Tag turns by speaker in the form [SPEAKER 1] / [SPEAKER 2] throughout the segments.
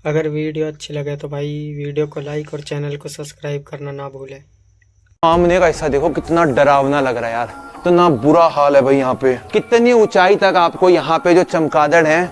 [SPEAKER 1] अगर वीडियो अच्छी लगे तो भाई वीडियो को लाइक और चैनल को सब्सक्राइब करना ना भूलें।
[SPEAKER 2] सामने का हिस्सा देखो कितना डरावना लग रहा है यार, इतना बुरा हाल है भाई। यहाँ पे कितनी ऊंचाई तक आपको यहाँ पे जो चमगादड़ हैं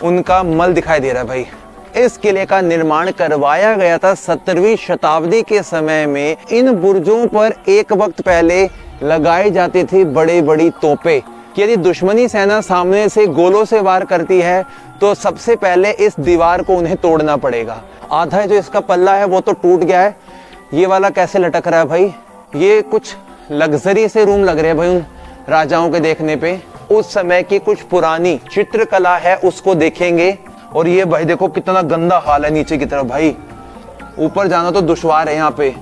[SPEAKER 2] उनका मल दिखाई दे रहा है भाई। इस किले का निर्माण करवाया गया था 17वीं शताब्दी के समय में। इन बुर्जों पर एक वक्त पहले लगाई जाती थी बड़ी बड़ी तोपें कि यदि दुश्मनी सेना सामने से गोलों से वार करती है तो सबसे पहले इस दीवार को उन्हें तोड़ना पड़ेगा। आधा जो इसका पल्ला है वो तो टूट गया है, ये वाला कैसे लटक रहा है भाई। ये कुछ लग्जरी से रूम लग रहे हैं भाई उन राजाओं के देखने पे। उस समय की कुछ पुरानी चित्रकला है उसको देखेंगे। और ये भाई देखो कितना गंदा हाल है नीचे की तरफ भाई, ऊपर जाना तो दुश्वार है। यहाँ पे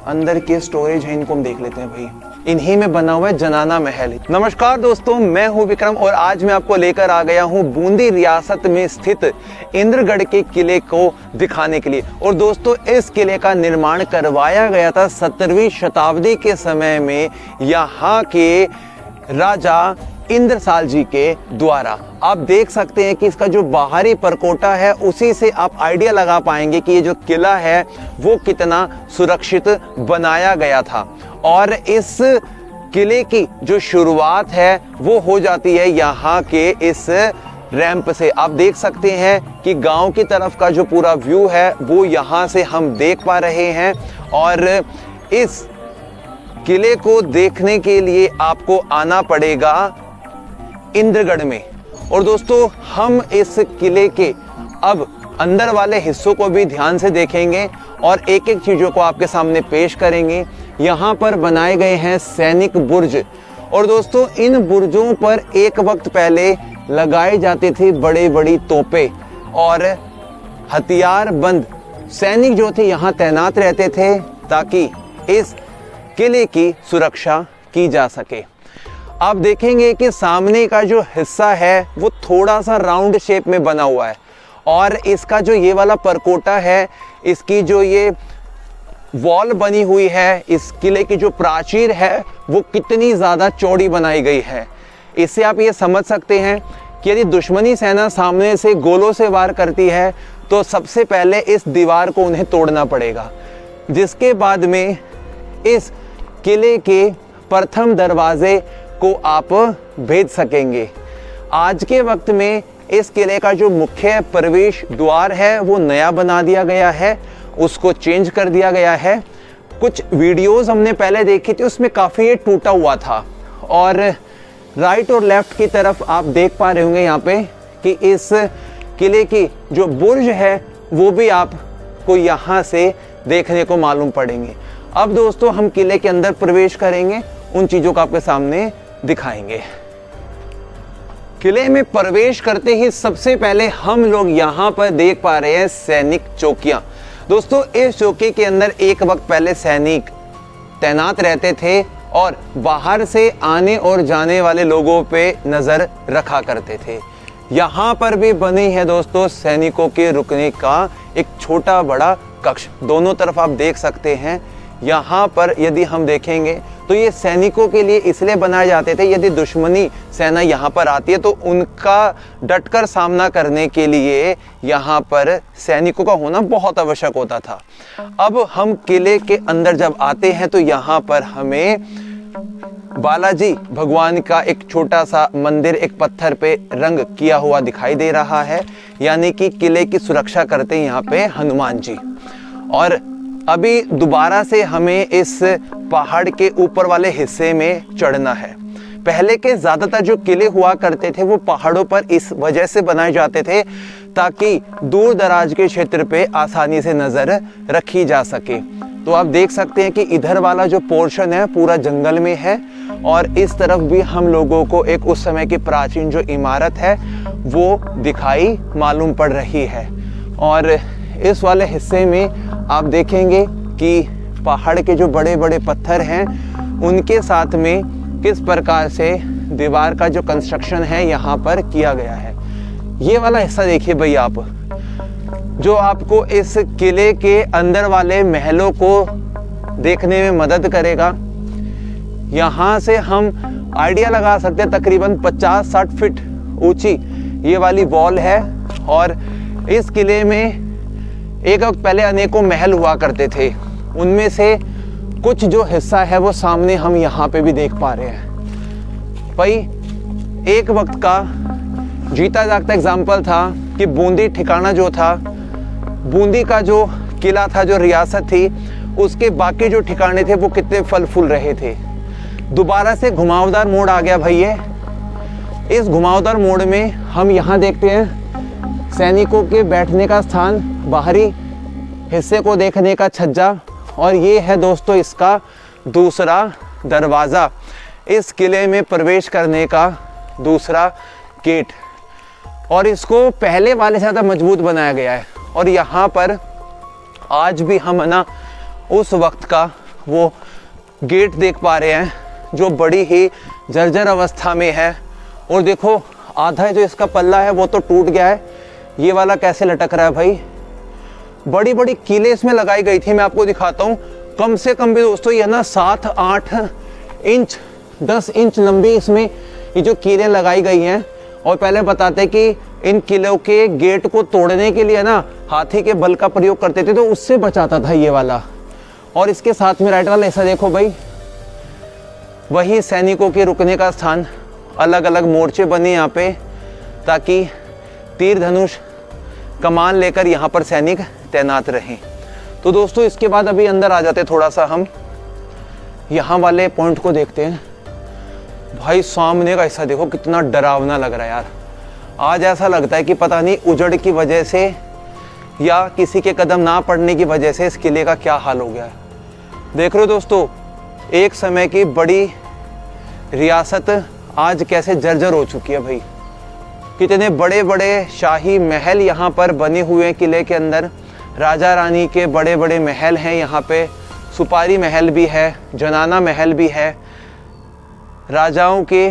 [SPEAKER 2] अंदर के स्टोरेज है, इनको हम देख लेते हैं भाई। इन्हीं में बना हुआ है जनाना महल। नमस्कार दोस्तों, मैं हूं विक्रम और आज मैं आपको लेकर आ गया हूं बूंदी रियासत में स्थित इंद्रगढ़ के किले को दिखाने के लिए। और दोस्तों इस किले का निर्माण करवाया गया था 17वीं शताब्दी के समय में यहाँ के राजा इंद्रसाल जी के द्वारा। आप देख सकते हैं कि इसका जो बाहरी परकोटा है उसी से आप आइडिया लगा पाएंगे कि ये जो किला है वो कितना सुरक्षित बनाया गया था। और इस किले की जो शुरुआत है वो हो जाती है यहाँ के इस रैंप से। आप देख सकते हैं कि गांव की तरफ का जो पूरा व्यू है वो यहाँ से हम देख पा रहे हैं। और इस किले को देखने के लिए आपको आना पड़ेगा इंद्रगढ़ में। और दोस्तों हम इस किले के अब अंदर वाले हिस्सों को भी ध्यान से देखेंगे और एक एक चीज़ों को आपके सामने पेश करेंगे। यहाँ पर बनाए गए हैं सैनिक बुर्ज। और दोस्तों इन बुर्जों पर एक वक्त पहले लगाई जाती थी बड़ी बड़ी तोपें और हथियार बंद सैनिक जो थे यहाँ तैनात रहते थे ताकि इस किले की सुरक्षा की जा सके। आप देखेंगे कि सामने का जो हिस्सा है वो थोड़ा सा राउंड शेप में बना हुआ है और इसका जो ये वाला परकोटा है, इसकी जो ये वॉल बनी हुई है, इस किले की जो प्राचीर है वो कितनी ज़्यादा चौड़ी बनाई गई है। इससे आप ये समझ सकते हैं कि यदि दुश्मनी सेना सामने से गोलों से वार करती है तो सबसे पहले इस दीवार को उन्हें तोड़ना पड़ेगा, जिसके बाद में इस किले के प्रथम दरवाजे को आप भेज सकेंगे। आज के वक्त में इस किले का जो मुख्य प्रवेश द्वार है वो नया बना दिया गया है, उसको चेंज कर दिया गया है। कुछ वीडियोस हमने पहले देखी थी उसमें काफ़ी ये टूटा हुआ था। और राइट और लेफ्ट की तरफ आप देख पा रहे होंगे यहाँ पे कि इस किले की जो बुर्ज है वो भी आपको यहाँ से देखने को मालूम पड़ेंगे। अब दोस्तों हम किले के अंदर प्रवेश करेंगे, उन चीज़ों को आपके सामने दिखाएंगे। किले में प्रवेश करते ही सबसे पहले हम लोग यहाँ पर देख पा रहे हैं सैनिक चौकियाँ। दोस्तों इस चौकी के अंदर एक वक्त पहले सैनिक तैनात रहते थे और बाहर से आने और जाने वाले लोगों पे नज़र रखा करते थे। यहाँ पर भी बनी है दोस्तों सैनिकों के रुकने का एक छोटा बड़ा कक्ष, दोनों तरफ आप देख सकते हैं। यहाँ पर यदि हम देखेंगे तो ये सैनिकों के लिए इसलिए बनाए जाते थे, यदि दुश्मनी सेना यहाँ पर आती है तो उनका डटकर सामना करने के लिए यहाँ पर सैनिकों का होना बहुत आवश्यक होता था। अब हम किले के अंदर जब आते हैं तो यहाँ पर हमें बालाजी भगवान का एक छोटा सा मंदिर एक पत्थर पे रंग किया हुआ दिखाई दे रहा है, यानी कि किले की सुरक्षा करते हैं यहाँ पे हनुमान जी। और अभी दोबारा से हमें इस पहाड़ के ऊपर वाले हिस्से में चढ़ना है। पहले के ज़्यादातर जो किले हुआ करते थे वो पहाड़ों पर इस वजह से बनाए जाते थे ताकि दूर दराज के क्षेत्र पे आसानी से नज़र रखी जा सके। तो आप देख सकते हैं कि इधर वाला जो पोर्शन है पूरा जंगल में है और इस तरफ भी हम लोगों को एक उस समय की प्राचीन जो इमारत है वो दिखाई मालूम पड़ रही है। और इस वाले हिस्से में आप देखेंगे कि पहाड़ के जो बड़े बड़े पत्थर हैं उनके साथ में किस प्रकार से दीवार का जो कंस्ट्रक्शन है यहाँ पर किया गया है। ये वाला हिस्सा देखिए भाई आप, जो आपको इस किले के अंदर वाले महलों को देखने में मदद करेगा। यहाँ से हम आइडिया लगा सकते हैं तकरीबन 50-60 फीट ऊंची ये वाली वॉल है और इस किले में एक वक्त पहले अनेकों महल हुआ करते थे, उनमें से कुछ जो हिस्सा है वो सामने हम यहाँ पे भी देख पा रहे हैं। भाई एक वक्त का जीता जागता एग्जाम्पल था कि बूंदी ठिकाना जो था, बूंदी का जो किला था, जो रियासत थी, उसके बाकी जो ठिकाने थे वो कितने फल फूल रहे थे। दोबारा से घुमावदार मोड़ आ गया भाई। इस घुमावदार मोड़ में हम यहाँ देखते हैं सैनिकों के बैठने का स्थान, बाहरी हिस्से को देखने का छज्जा, और ये है दोस्तों इसका दूसरा दरवाज़ा, इस किले में प्रवेश करने का दूसरा गेट। और इसको पहले वाले से ज़्यादा मजबूत बनाया गया है। और यहाँ पर आज भी हम ना उस वक्त का वो गेट देख पा रहे हैं जो बड़ी ही जर्जर अवस्था में है। और देखो आधा जो इसका पल्ला है वो तो टूट गया है, ये वाला कैसे लटक रहा है भाई। बड़ी बड़ी कीलें इसमें लगाई गई थी, मैं आपको दिखाता हूँ। कम से कम भी दोस्तों ये ना 7-8 इंच 10 इंच लंबी इसमें ये जो कीलें लगाई गई हैं। और पहले बताते कि इन किलों के गेट को तोड़ने के लिए ना हाथी के बल का प्रयोग करते थे, तो उससे बचाता था ये वाला। और इसके साथ में राइट वाला ऐसा देखो भाई, वही सैनिकों के रुकने का स्थान, अलग अलग मोर्चे बने यहाँ पे ताकि तीर धनुष कमान लेकर यहाँ पर सैनिक तैनात रहें। तो दोस्तों इसके बाद अभी अंदर आ जाते, थोड़ा सा हम यहाँ वाले पॉइंट को देखते हैं। भाई सामने का हिस्सा देखो कितना डरावना लग रहा है यार। आज ऐसा लगता है कि पता नहीं उजड़ की वजह से या किसी के कदम ना पड़ने की वजह से इस किले का क्या हाल हो गया है। देख रहे हो दोस्तों, एक समय की बड़ी रियासत आज कैसे जर्जर हो चुकी है भाई। कितने बड़े बड़े शाही महल यहाँ पर बने हुए हैं किले के अंदर। राजा रानी के बड़े बड़े महल हैं यहाँ पे, सुपारी महल भी है, जनाना महल भी है। राजाओं के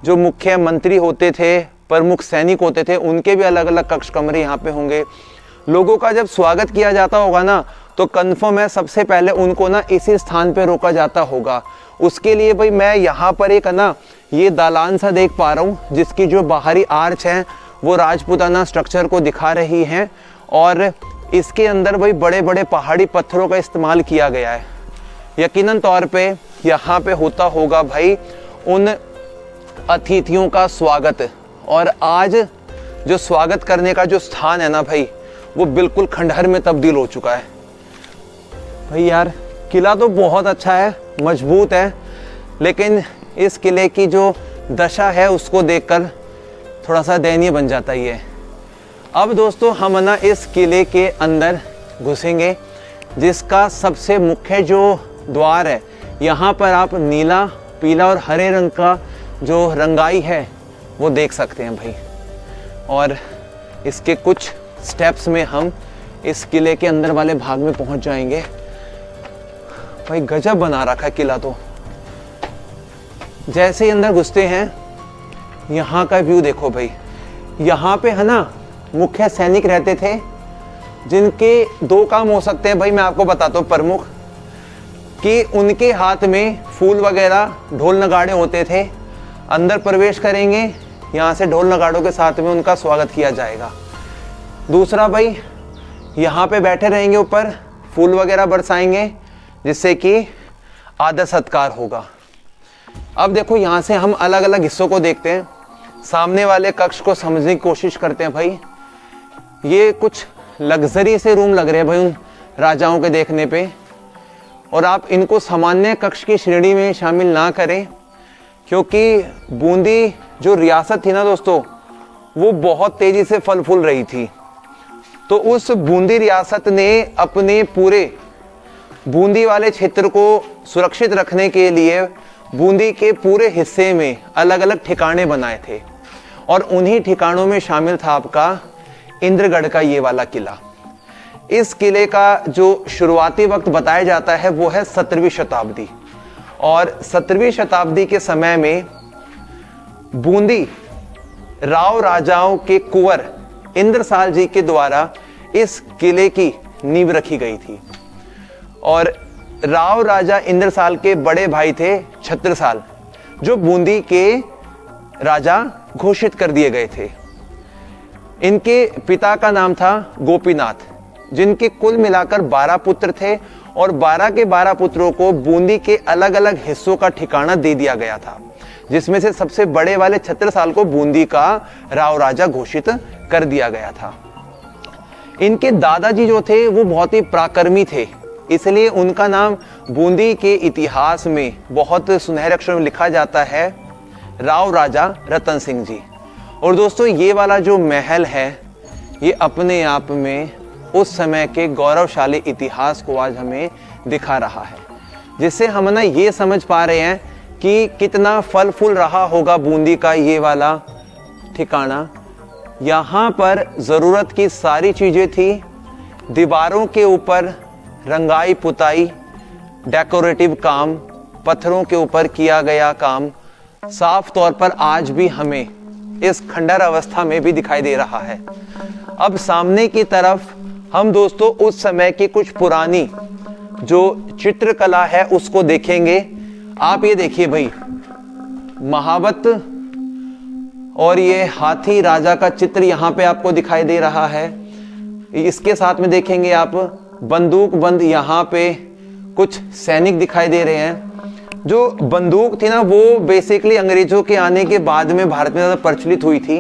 [SPEAKER 2] जो मुख्य मंत्री होते थे, प्रमुख सैनिक होते थे, उनके भी अलग अलग कक्ष कमरे यहाँ पे होंगे। लोगों का जब स्वागत किया जाता होगा ना, तो कन्फर्म है सबसे पहले उनको ना इसी स्थान पे रोका जाता होगा। उसके लिए भाई मैं यहाँ पर एक ना ये दालान सा देख पा रहा हूँ, जिसकी जो बाहरी आर्च है वो राजपूताना स्ट्रक्चर को दिखा रही हैं। और इसके अंदर भाई बड़े बड़े पहाड़ी पत्थरों का इस्तेमाल किया गया है। यकीनन तौर पे यहाँ पे होता होगा भाई उन अतिथियों का स्वागत। और आज जो स्वागत करने का जो स्थान है ना भाई, वो बिल्कुल खंडहर में तब्दील हो चुका है। भाई यार किला तो बहुत अच्छा है, मजबूत है, लेकिन इस किले की जो दशा है उसको देखकर थोड़ा सा दयनीय बन जाता ही है। अब दोस्तों हम ना इस किले के अंदर घुसेंगे, जिसका सबसे मुख्य जो द्वार है, यहाँ पर आप नीला, पीला और हरे रंग का जो रंगाई है वो देख सकते हैं भाई। और इसके कुछ स्टेप्स में हम इस किले के अंदर वाले भाग में पहुंच जाएंगे। भाई गजब बना रखा है किला तो। जैसे ही अंदर घुसते हैं, यहाँ का व्यू देखो भाई। यहाँ पे है ना मुख्य सैनिक रहते थे, जिनके दो काम हो सकते हैं भाई, मैं आपको बताता हूँ प्रमुख, कि उनके हाथ में फूल वगैरह ढोल नगाड़े होते थे। अंदर प्रवेश करेंगे, यहाँ से ढोल नगाड़ों के साथ में उनका स्वागत किया जाएगा। दूसरा भाई यहाँ पे बैठे रहेंगे, ऊपर फूल वगैरह बरसाएंगे, जिससे कि आदर सत्कार होगा। अब देखो यहाँ से हम अलग अलग हिस्सों को देखते हैं। सामने वाले कक्ष को समझने की कोशिश करते हैं भाई। ये कुछ लग्जरी से रूम लग रहे हैं भाई उन राजाओं के देखने पे। और आप इनको सामान्य कक्ष की श्रेणी में शामिल ना करें, क्योंकि बूंदी जो रियासत थी ना दोस्तों, वो बहुत तेजी से फल फूल रही थी। तो उस बूंदी रियासत ने अपने पूरे बूंदी वाले क्षेत्र को सुरक्षित रखने के लिए बूंदी के पूरे हिस्से में अलग अलग ठिकाने बनाए थे। और उन्हीं ठिकानों में शामिल था आपका इंद्रगढ़ का ये वाला किला। इस किले का जो शुरुआती वक्त बताया जाता है वो है 17वीं शताब्दी। और 17वीं शताब्दी के समय में बूंदी राव राजाओं के कुंवर इंद्रसाल जी के द्वारा इस किले की नींव रखी गई थी। और राव राजा इंद्रसाल के बड़े भाई थे छत्रसाल, जो बूंदी के राजा घोषित कर दिए गए थे। इनके पिता का नाम था गोपीनाथ। जिनके कुल मिलाकर 12 पुत्र थे और 12 के 12 पुत्रों को बूंदी के अलग अलग हिस्सों का ठिकाना दे दिया गया था, जिसमें से सबसे बड़े वाले छत्रसाल को बूंदी का राव राजा घोषित कर दिया गया था। इनके दादाजी जो थे वो बहुत ही पराक्रमी थे, इसलिए उनका नाम बूंदी के इतिहास में बहुत सुनहरे अक्षरों में लिखा जाता है, राव राजा रतन सिंह जी। और दोस्तों ये वाला जो महल है ये अपने आप में उस समय के गौरवशाली इतिहास को आज हमें दिखा रहा है, जिससे हम ना ये समझ पा रहे हैं कि कितना फल फूल रहा होगा बूंदी का ये वाला ठिकाना। यहाँ पर ज़रूरत की सारी चीज़ें थी, दीवारों के ऊपर रंगाई पुताई, डेकोरेटिव काम, पत्थरों के ऊपर किया गया काम साफ तौर पर आज भी हमें इस खंडर अवस्था में भी दिखाई दे रहा है। अब सामने की तरफ हम दोस्तों उस समय की कुछ पुरानी जो चित्रकला है उसको देखेंगे। आप ये देखिए भाई, महावत और ये हाथी राजा का चित्र यहाँ पे आपको दिखाई दे रहा है। इसके साथ में देखेंगे आप बंदूक बंद, यहाँ पे कुछ सैनिक दिखाई दे रहे हैं। जो बंदूक थी ना वो बेसिकली अंग्रेजों के आने के बाद में भारत में ज़्यादा प्रचलित हुई थी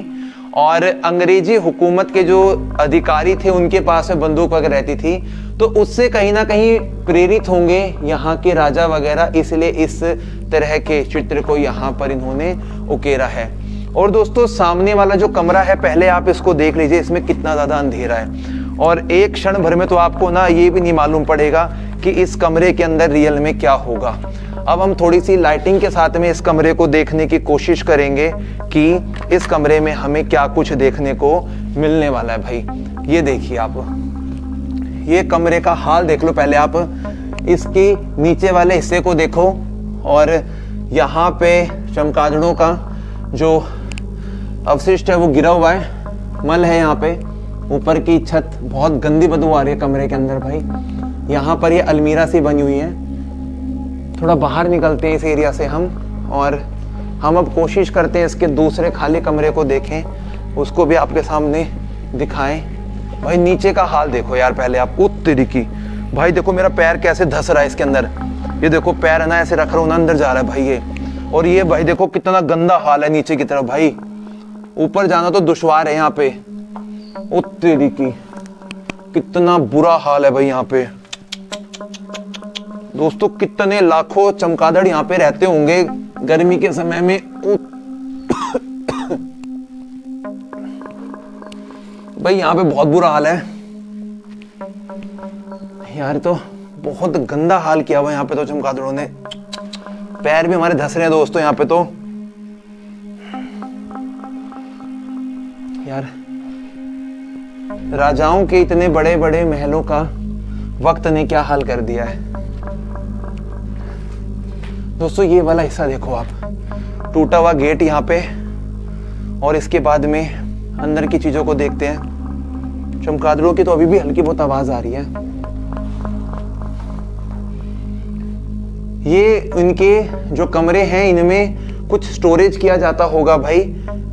[SPEAKER 2] और अंग्रेजी हुकूमत के जो अधिकारी थे उनके पास में बंदूक वगैरह रहती थी, तो उससे कहीं ना कहीं प्रेरित होंगे यहाँ के राजा वगैरह, इसलिए इस तरह के चित्र को यहाँ पर इन्होंने उकेरा है। और दोस्तों सामने वाला जो कमरा है पहले आप इसको देख लीजिए, इसमें कितना ज़्यादा अंधेरा है और एक क्षण भर में तो आपको ना ये भी नहीं मालूम पड़ेगा कि इस कमरे के अंदर रियल में क्या होगा। अब हम थोड़ी सी लाइटिंग के साथ में इस कमरे को देखने की कोशिश करेंगे कि इस कमरे में हमें क्या कुछ देखने को मिलने वाला है। भाई ये देखिए आप, ये कमरे का हाल देख लो पहले आप, इसकी नीचे वाले हिस्से को देखो और यहाँ पे चमगादड़ों का जो अवशिष्ट है वो गिरा हुआ है, मल है यहाँ पे। ऊपर की छत बहुत गंदी बदबू आ रही है कमरे के अंदर भाई। यहाँ पर ये अलमीरा सी बनी हुई है। थोड़ा बाहर निकलते हैं इस एरिया से हम और हम अब कोशिश करते हैं इसके दूसरे खाली कमरे को देखें, उसको भी आपके सामने दिखाएं। भाई नीचे का हाल देखो यार पहले आप, उत्तरी की भाई देखो मेरा पैर कैसे धस रहा है इसके अंदर। ये देखो पैर है ना ऐसे रख रहा हूँ ना, अंदर जा रहा है भाई ये। और ये भाई देखो कितना गंदा हाल है नीचे की तरफ भाई, ऊपर जाना तो दुश्वार है यहाँ पे। उत्तरी की कितना बुरा हाल है भाई यहाँ पे। दोस्तों कितने लाखों चमगादड़ यहाँ पे रहते होंगे गर्मी के समय में। भाई यहाँ पे बहुत बुरा हाल है यार, तो बहुत गंदा हाल किया हुआ यहाँ पे तो चमगादड़ों ने। पैर भी हमारे धस रहे हैं दोस्तों यहाँ पे तो यार। राजाओं के इतने बड़े बड़े महलों का वक्त ने क्या हाल कर दिया है दोस्तों। ये वाला हिस्सा देखो आप, टूटा हुआ गेट यहाँ पे, और इसके बाद में अंदर की चीजों को देखते हैं। चमगादड़ों की तो अभी भी हल्की बहुत आवाज आ रही है। ये इनके जो कमरे हैं इनमें कुछ स्टोरेज किया जाता होगा भाई,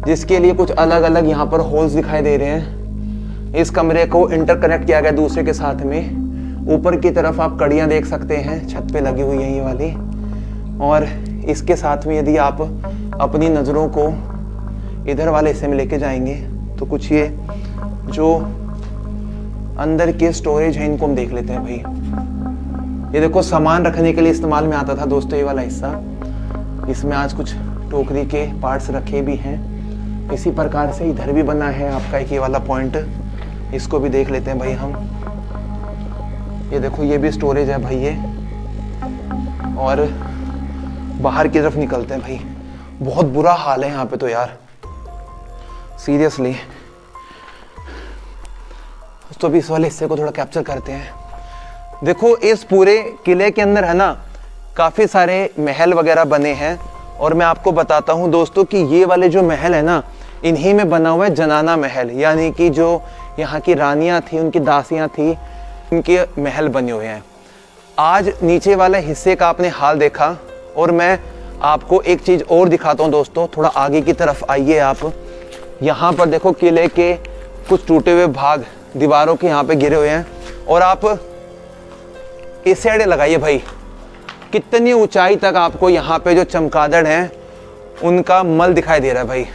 [SPEAKER 2] जिसके लिए कुछ अलग अलग यहाँ पर होल्स दिखाई दे रहे हैं। इस कमरे को इंटरकनेक्ट किया गया दूसरे के साथ में। ऊपर की तरफ आप कड़ियां देख सकते हैं छत पे लगी हुई है ये वाली, और इसके साथ में यदि आप अपनी नज़रों को इधर वाले हिस्से में लेके जाएंगे तो कुछ ये जो अंदर के स्टोरेज है इनको हम देख लेते हैं भाई। ये देखो सामान रखने के लिए इस्तेमाल में आता था दोस्तों ये वाला हिस्सा। इसमें आज कुछ टोकरी के पार्ट्स रखे भी हैं। इसी प्रकार से इधर भी बना है आपका एक ये वाला पॉइंट, इसको भी देख लेते हैं भाई हम। ये देखो ये भी स्टोरेज है भाई ये। और बाहर की तरफ निकलते हैं भाई, बहुत बुरा हाल है यहाँ पे तो यार सीरियसली। तो अभी इस वाले हिस्से को थोड़ा कैप्चर करते हैं। देखो इस पूरे किले के अंदर है ना काफ़ी सारे महल वगैरह बने हैं, और मैं आपको बताता हूँ दोस्तों कि ये वाले जो महल है ना इन्हीं में बना हुआ है जनाना महल, यानी कि जो यहाँ की रानियाँ थी, उनकी दासियाँ थी, उनके महल बने हुए हैं। आज नीचे वाले हिस्से का आपने हाल देखा, और मैं आपको एक चीज़ और दिखाता हूँ दोस्तों। थोड़ा आगे की तरफ आइए आप। यहाँ पर देखो किले के कुछ टूटे हुए भाग दीवारों के यहाँ पे गिरे हुए हैं। और आप इस साइड लगाइए भाई, कितनी ऊंचाई तक आपको यहाँ पे जो चमगादड़ हैं उनका मल दिखाई दे रहा है भाई।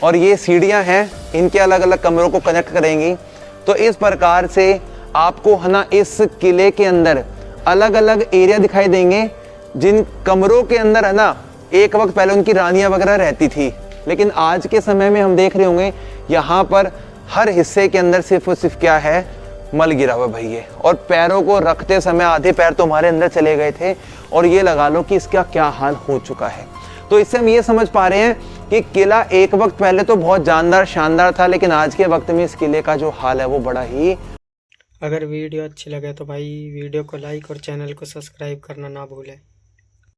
[SPEAKER 2] और ये सीढ़ियाँ हैं, इनके अलग अलग कमरों को कनेक्ट करेंगी। तो इस प्रकार से आपको है ना इस किले के अंदर अलग अलग एरिया दिखाई देंगे, जिन कमरों के अंदर है ना एक वक्त पहले उनकी रानियां वगैरह रहती थी, लेकिन आज के समय में हम देख रहे होंगे यहाँ पर हर हिस्से के अंदर सिर्फ और सिर्फ क्या है, मल गिरा हुआ भाई ये। और पैरों को रखते समय आधे पैर तो हमारे अंदर चले गए थे, और ये लगा लो कि इसका क्या हाल हो चुका है। तो इससे हम ये समझ पा रहे हैं कि किला एक वक्त पहले तो बहुत जानदार शानदार था, लेकिन आज के वक्त में इस किले का जो हाल है वो बड़ा ही।
[SPEAKER 1] अगर वीडियो अच्छी लगे तो भाई वीडियो को लाइक और चैनल को सब्सक्राइब करना ना भूलें।